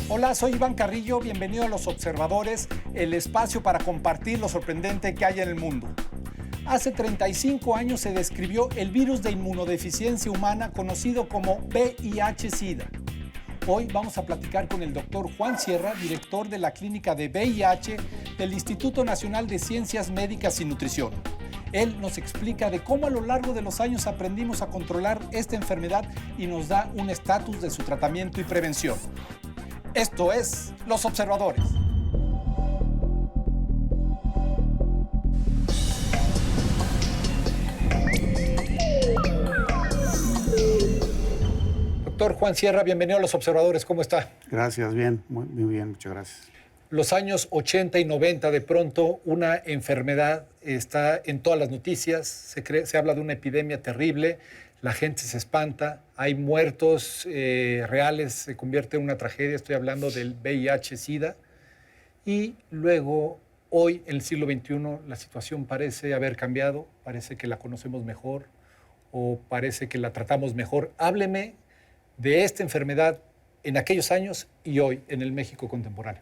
Hola, soy Iván Carrillo, bienvenido a Los Observadores, el espacio para compartir lo sorprendente que hay en el mundo. Hace 35 años se describió el virus de inmunodeficiencia humana conocido como VIH-Sida. Hoy vamos a platicar con el doctor Juan Sierra, director de la clínica de VIH del Instituto Nacional de Ciencias Médicas y Nutrición. Él nos explica de cómo a lo largo de los años aprendimos a controlar esta enfermedad y nos da un estatus de su tratamiento y prevención. Esto es Los Observadores. Doctor Juan Sierra, bienvenido a Los Observadores. ¿Cómo está? Gracias, bien, muy bien, muchas gracias. Los años 80 y 90, de pronto, una enfermedad está en todas las noticias, se habla de una epidemia terrible, la gente se espanta, hay muertos reales, se convierte en una tragedia, estoy hablando del VIH-Sida. Y luego, hoy, en el siglo XXI, la situación parece haber cambiado, parece que la conocemos mejor o parece que la tratamos mejor. Hábleme de esta enfermedad en aquellos años y hoy, en el México contemporáneo.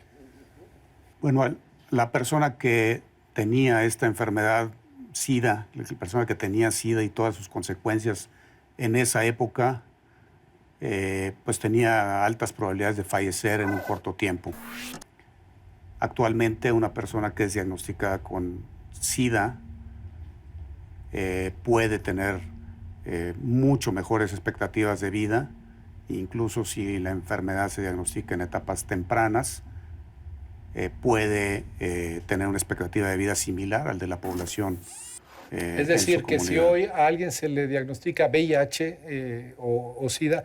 Bueno, la persona que tenía esta enfermedad SIDA, la persona que tenía SIDA y todas sus consecuencias en esa época, pues tenía altas probabilidades de fallecer en un corto tiempo. Actualmente, una persona que es diagnosticada con SIDA puede tener mucho mejores expectativas de vida, incluso si la enfermedad se diagnostica en etapas tempranas, puede tener una expectativa de vida similar al de la población. Es decir, que si hoy a alguien se le diagnostica VIH o SIDA,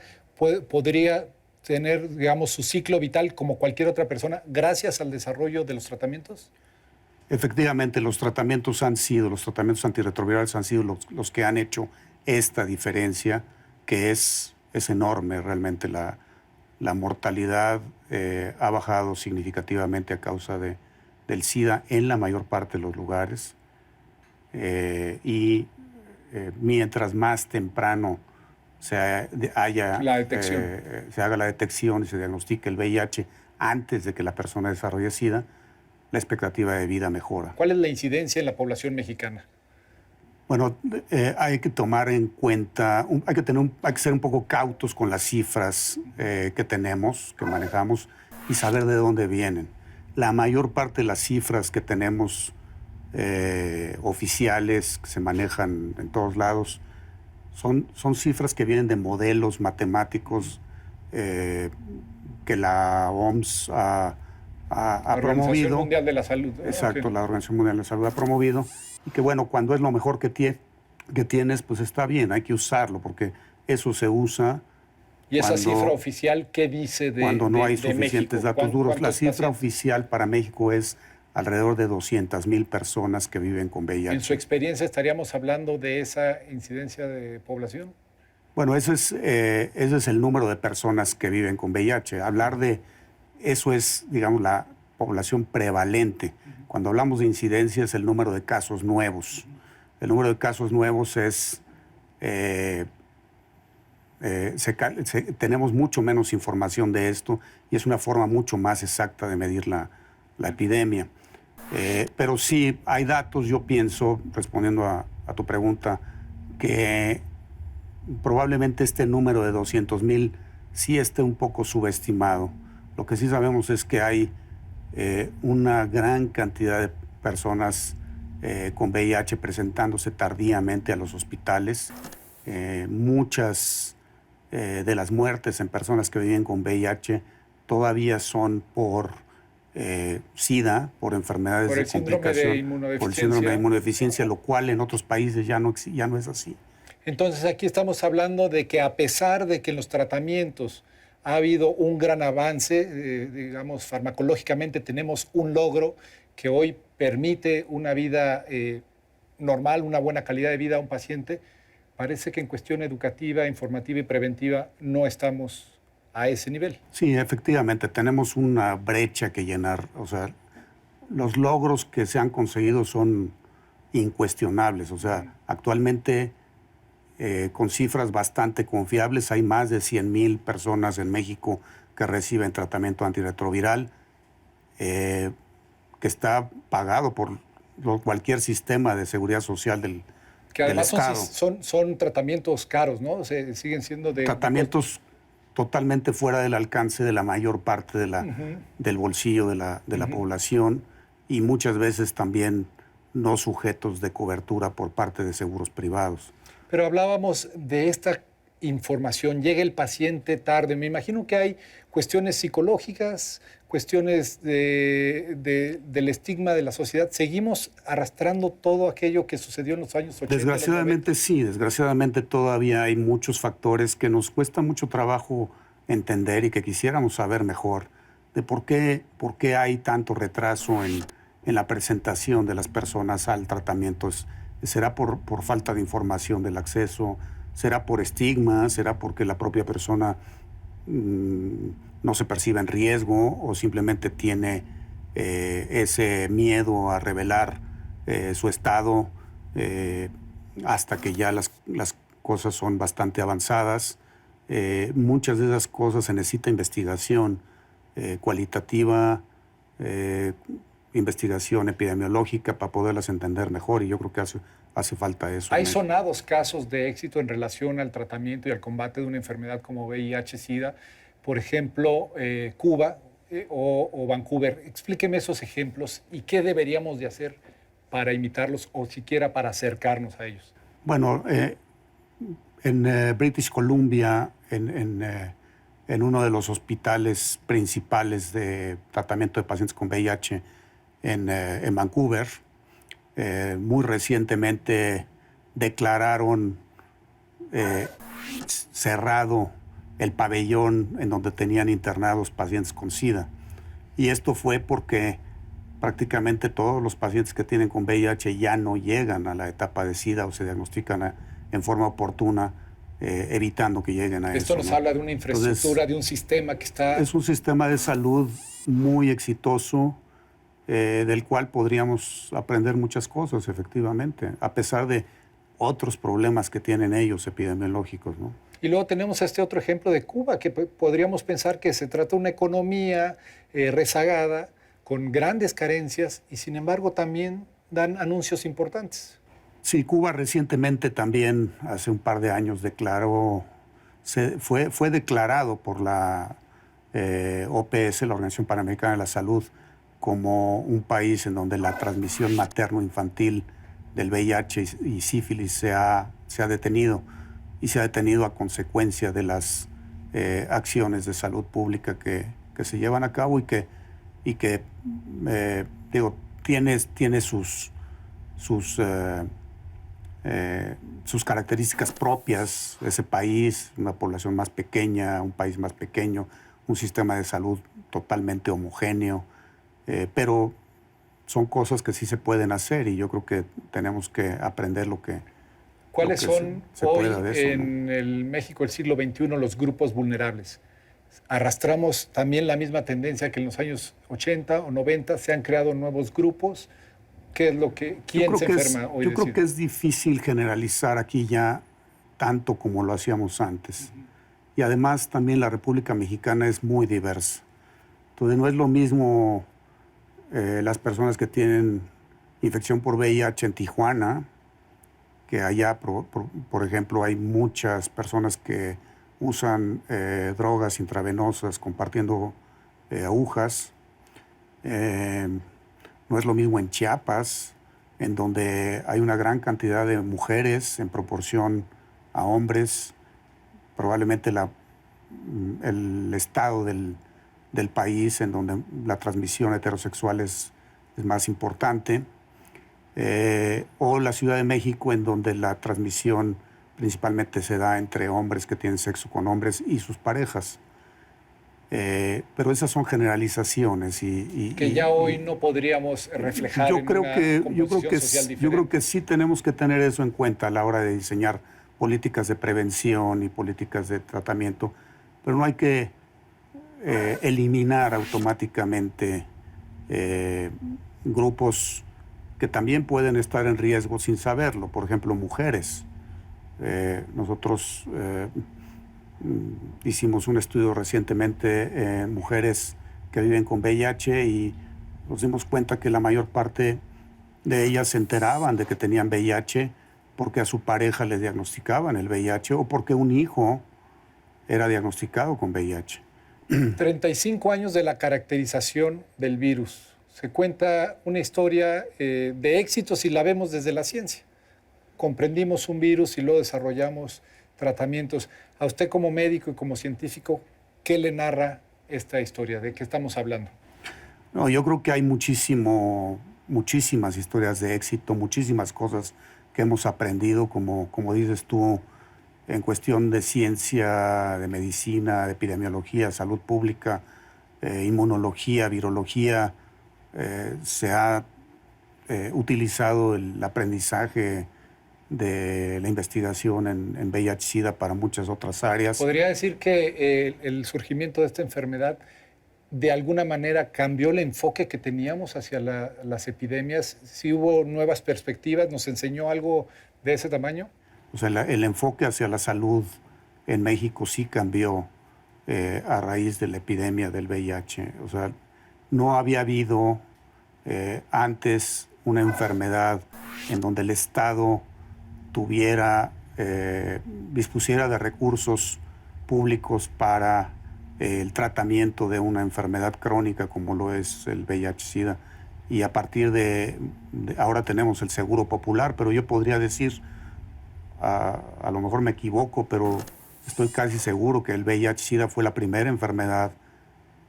podría tener, digamos, su ciclo vital como cualquier otra persona gracias al desarrollo de los tratamientos. Efectivamente, los tratamientos antirretrovirales han sido los que han hecho esta diferencia, que es enorme realmente. La mortalidad ha bajado significativamente a causa del SIDA en la mayor parte de los lugares. Mientras más temprano se haga la detección y se diagnostique el VIH antes de que la persona desarrolle SIDA, la expectativa de vida mejora. ¿Cuál es la incidencia en la población mexicana? Bueno, hay que tomar en cuenta, hay que ser un poco cautos con las cifras que tenemos, que manejamos, y saber de dónde vienen. La mayor parte de las cifras que tenemos oficiales, que se manejan en todos lados, son cifras que vienen de modelos matemáticos que la OMS ha promovido. La Organización Mundial de la Salud. Exacto, Okay. La Organización Mundial de la Salud ha promovido. Y que bueno, cuando es lo mejor que tienes, pues está bien, hay que usarlo, porque eso se usa. ¿Y esa cifra oficial qué dice de cuando no hay de suficientes México? datos duros? La cifra pacientes? oficial para México es alrededor de 200,000 personas que viven con VIH. ¿En su experiencia estaríamos hablando de esa incidencia de población? Bueno, ese es el número de personas que viven con VIH. Hablar de eso es, digamos, la población prevalente. Cuando hablamos de incidencia es el número de casos nuevos. El número de casos nuevos es... tenemos mucho menos información de esto y es una forma mucho más exacta de medir la epidemia. Pero sí, hay datos, yo pienso, respondiendo a tu pregunta, que probablemente este número de 200,000 sí esté un poco subestimado. Lo que sí sabemos es que hay una gran cantidad de personas con VIH presentándose tardíamente a los hospitales. Muchas de las muertes en personas que viven con VIH todavía son por SIDA, por enfermedades de complicación, por el síndrome de inmunodeficiencia, lo cual en otros países ya no es así. Entonces aquí estamos hablando de que a pesar de que en los tratamientos ha habido un gran avance, digamos, farmacológicamente tenemos un logro que hoy permite una vida normal, una buena calidad de vida a un paciente, parece que en cuestión educativa, informativa y preventiva no estamos a ese nivel. Sí, efectivamente, tenemos una brecha que llenar. O sea, los logros que se han conseguido son incuestionables. O sea, actualmente con cifras bastante confiables. Hay más de 100,000 personas en México que reciben tratamiento antirretroviral, que está pagado por cualquier sistema de seguridad social del Que además Estado. son tratamientos caros, ¿no? Siguen siendo de... Tratamientos totalmente fuera del alcance de la mayor parte del bolsillo de la población, y muchas veces también no sujetos de cobertura por parte de seguros privados. Pero hablábamos de esta información, llega el paciente tarde. Me imagino que hay cuestiones psicológicas, cuestiones del estigma de la sociedad. ¿Seguimos arrastrando todo aquello que sucedió en los años 80? Desgraciadamente sí, desgraciadamente todavía hay muchos factores que nos cuesta mucho trabajo entender y que quisiéramos saber mejor de por qué hay tanto retraso en la presentación de las personas al tratamiento. ¿Será por falta de información del acceso? ¿Será por estigma? ¿Será porque la propia persona no se percibe en riesgo o simplemente tiene ese miedo a revelar su estado hasta que ya las cosas son bastante avanzadas? Muchas de esas cosas se necesita investigación cualitativa, investigación epidemiológica para poderlas entender mejor, y yo creo que hace falta eso. Hay sonados casos de éxito en relación al tratamiento y al combate de una enfermedad como VIH-Sida, por ejemplo, Cuba o Vancouver. Explíqueme esos ejemplos y qué deberíamos de hacer para imitarlos o siquiera para acercarnos a ellos. Bueno, en British Columbia, en uno de los hospitales principales de tratamiento de pacientes con VIH en Vancouver, muy recientemente declararon cerrado el pabellón en donde tenían internados pacientes con SIDA. Y esto fue porque prácticamente todos los pacientes que tienen con VIH ya no llegan a la etapa de SIDA o se diagnostican en forma oportuna, evitando que lleguen a eso. Esto nos habla de una infraestructura, entonces, de un sistema que está... Es un sistema de salud muy exitoso, del cual podríamos aprender muchas cosas, efectivamente, a pesar de otros problemas que tienen ellos epidemiológicos, ¿no? Y luego tenemos este otro ejemplo de Cuba, que podríamos pensar que se trata de una economía rezagada, con grandes carencias, y sin embargo también dan anuncios importantes. Sí, Cuba recientemente también, hace un par de años, fue declarado por la OPS, la Organización Panamericana de la Salud, como un país en donde la transmisión materno-infantil del VIH y sífilis se ha detenido, y se ha detenido a consecuencia de las acciones de salud pública que se llevan a cabo y que tiene sus características propias. Ese país, una población más pequeña, un país más pequeño, un sistema de salud totalmente homogéneo, pero son cosas que sí se pueden hacer, y yo creo que tenemos que aprender lo que... ¿Cuáles son hoy en ¿no? el México del siglo XXI los grupos vulnerables? ¿Arrastramos también la misma tendencia que en los años 80 o 90 se han creado nuevos grupos? ¿Qué es lo que... ¿Quién se enferma hoy? Yo creo que es difícil generalizar aquí ya tanto como lo hacíamos antes. Y además también la República Mexicana es muy diversa. Entonces no es lo mismo las personas que tienen infección por VIH en Tijuana, que allá, por ejemplo, hay muchas personas que usan drogas intravenosas compartiendo agujas. No es lo mismo en Chiapas, en donde hay una gran cantidad de mujeres en proporción a hombres. Probablemente el estado del país en donde la transmisión heterosexual es más importante. O la Ciudad de México, en donde la transmisión principalmente se da entre hombres que tienen sexo con hombres y sus parejas. Pero esas son generalizaciones que ya hoy no podríamos reflejar en una composición social diferente. Yo creo que sí tenemos que tener eso en cuenta a la hora de diseñar políticas de prevención y políticas de tratamiento, pero no hay que eliminar automáticamente grupos que también pueden estar en riesgo sin saberlo. Por ejemplo, mujeres. Nosotros hicimos un estudio recientemente en mujeres que viven con VIH y nos dimos cuenta que la mayor parte de ellas se enteraban de que tenían VIH porque a su pareja le diagnosticaban el VIH o porque un hijo era diagnosticado con VIH. 35 años de la caracterización del virus. Se cuenta una historia de éxito si la vemos desde la ciencia. Comprendimos un virus y luego desarrollamos tratamientos. A usted como médico y como científico, ¿qué le narra esta historia? ¿De qué estamos hablando? No, yo creo que hay muchísimas historias de éxito, muchísimas cosas que hemos aprendido, como dices tú, en cuestión de ciencia, de medicina, de epidemiología, salud pública, inmunología, virología. Se ha utilizado el aprendizaje de la investigación en VIH-Sida para muchas otras áreas. ¿Podría decir que el surgimiento de esta enfermedad de alguna manera cambió el enfoque que teníamos hacia las epidemias? ¿Sí hubo nuevas perspectivas? ¿Nos enseñó algo de ese tamaño? O sea, el enfoque hacia la salud en México sí cambió a raíz de la epidemia del VIH. O sea, no había habido antes una enfermedad en donde el Estado dispusiera de recursos públicos para el tratamiento de una enfermedad crónica como lo es el VIH-Sida. Y a partir de ahora tenemos el Seguro Popular, pero yo podría decir, a lo mejor me equivoco, pero estoy casi seguro que el VIH-Sida fue la primera enfermedad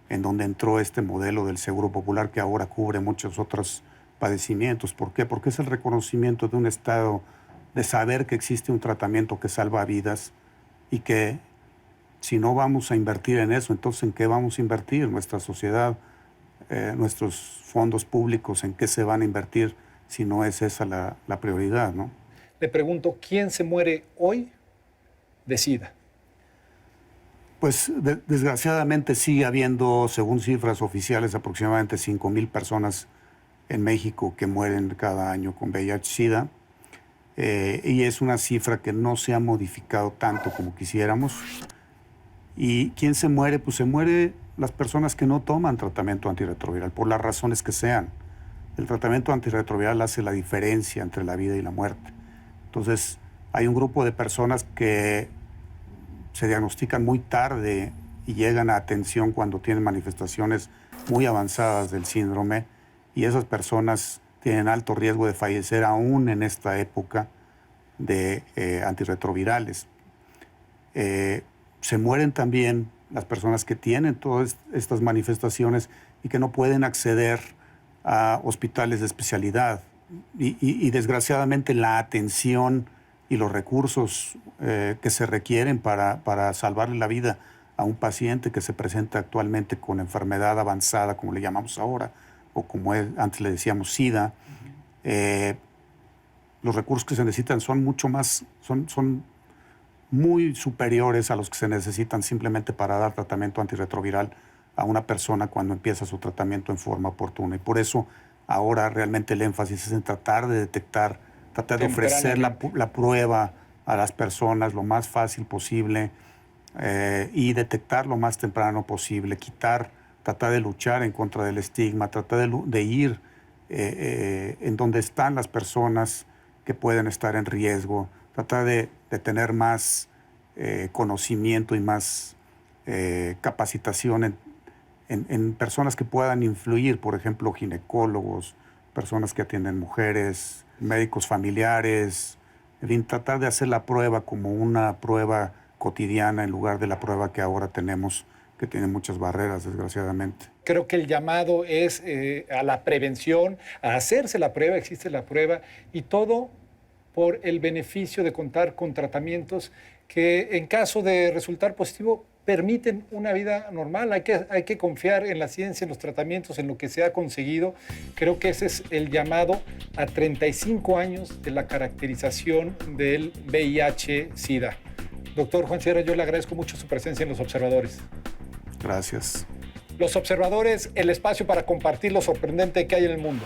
en donde entró este modelo del Seguro Popular que ahora cubre muchos otros padecimientos. ¿Por qué? Porque es el reconocimiento de un Estado de saber que existe un tratamiento que salva vidas y que si no vamos a invertir en eso, entonces ¿en qué vamos a invertir? Nuestra sociedad, nuestros fondos públicos, ¿en qué se van a invertir si no es esa la prioridad, ¿no? Le pregunto, ¿quién se muere hoy de SIDA? Pues desgraciadamente sigue habiendo, según cifras oficiales, aproximadamente 5,000 personas en México que mueren cada año con VIH-Sida. Y es una cifra que no se ha modificado tanto como quisiéramos. ¿Y quién se muere? Pues se muere las personas que no toman tratamiento antirretroviral, por las razones que sean. El tratamiento antirretroviral hace la diferencia entre la vida y la muerte. Entonces, hay un grupo de personas que se diagnostican muy tarde y llegan a atención cuando tienen manifestaciones muy avanzadas del síndrome, y esas personas tienen alto riesgo de fallecer aún en esta época de antirretrovirales. Se mueren también las personas que tienen todas estas manifestaciones y que no pueden acceder a hospitales de especialidad. Y desgraciadamente la atención y los recursos que se requieren para salvarle la vida a un paciente que se presenta actualmente con enfermedad avanzada, como le llamamos ahora, o como antes le decíamos SIDA, los recursos que se necesitan son mucho más, son muy superiores a los que se necesitan simplemente para dar tratamiento antirretroviral a una persona cuando empieza su tratamiento en forma oportuna. Y por eso ahora realmente el énfasis es en tratar de detectar, tratar de ofrecer la prueba a las personas lo más fácil posible y detectar lo más temprano posible, tratar de luchar en contra del estigma, tratar de ir en donde están las personas que pueden estar en riesgo, tratar de tener más conocimiento y más capacitación en personas que puedan influir, por ejemplo, ginecólogos, personas que atienden mujeres, médicos familiares, en fin, tratar de hacer la prueba como una prueba cotidiana en lugar de la prueba que ahora tenemos, que tiene muchas barreras, desgraciadamente. Creo que el llamado es a la prevención, a hacerse la prueba, existe la prueba, y todo por el beneficio de contar con tratamientos que en caso de resultar positivo permiten una vida normal. Hay que confiar en la ciencia, en los tratamientos, en lo que se ha conseguido. Creo que ese es el llamado a 35 años de la caracterización del VIH-Sida. Doctor Juan Sierra, yo le agradezco mucho su presencia en Los Observadores. Gracias. Los Observadores, el espacio para compartir lo sorprendente que hay en el mundo.